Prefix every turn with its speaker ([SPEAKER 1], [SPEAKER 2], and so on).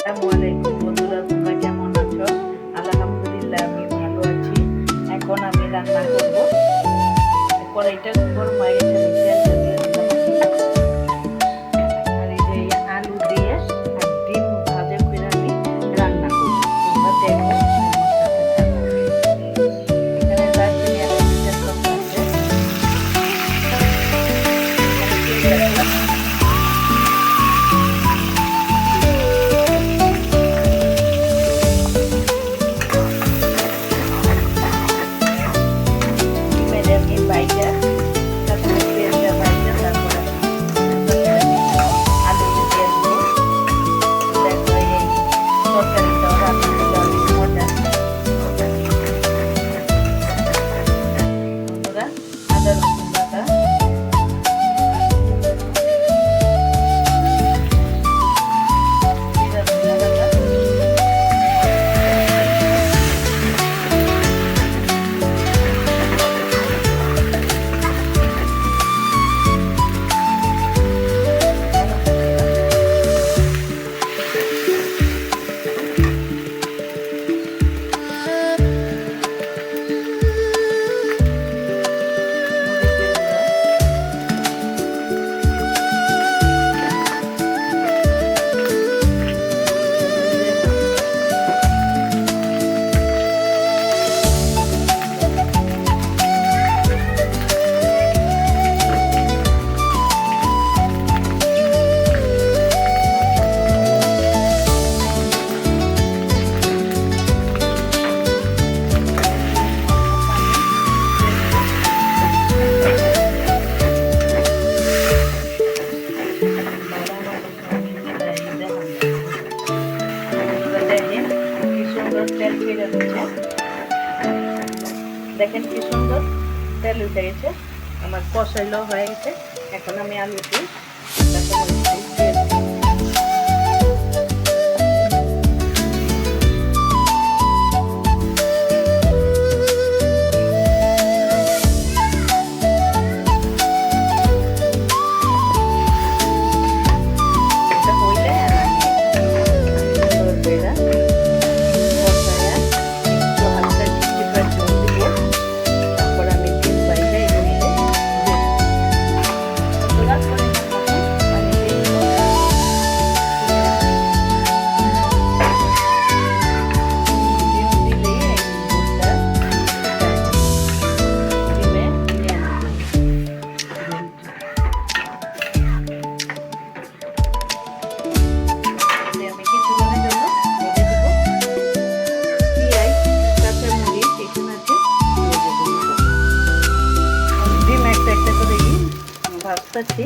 [SPEAKER 1] আসসালামু আলাইকুম বন্ধুরা, তোমরা কেমন আছো? আলহামদুলিল্লাহ আমি ভালো আছি। এখন আমি রান্না করব। কড়াইটা গরম হয়ে গেছে, আমি তেলটা দিয়ে দিলাম। আর এই যে আলু দিয়ে আর ডিম ভাজা করে আমি রান্না করব। তোমরা দেখো আমার সাথে থাকো। এখানে দারচিনি আর তেজপাতা আছে। দেখেন কি সুন্দর তেল উঠে গেছে, আমার কষাইলো হয়ে গেছে। এখন আমি আলুটি দিয়ে দিই। ভাজতেছি।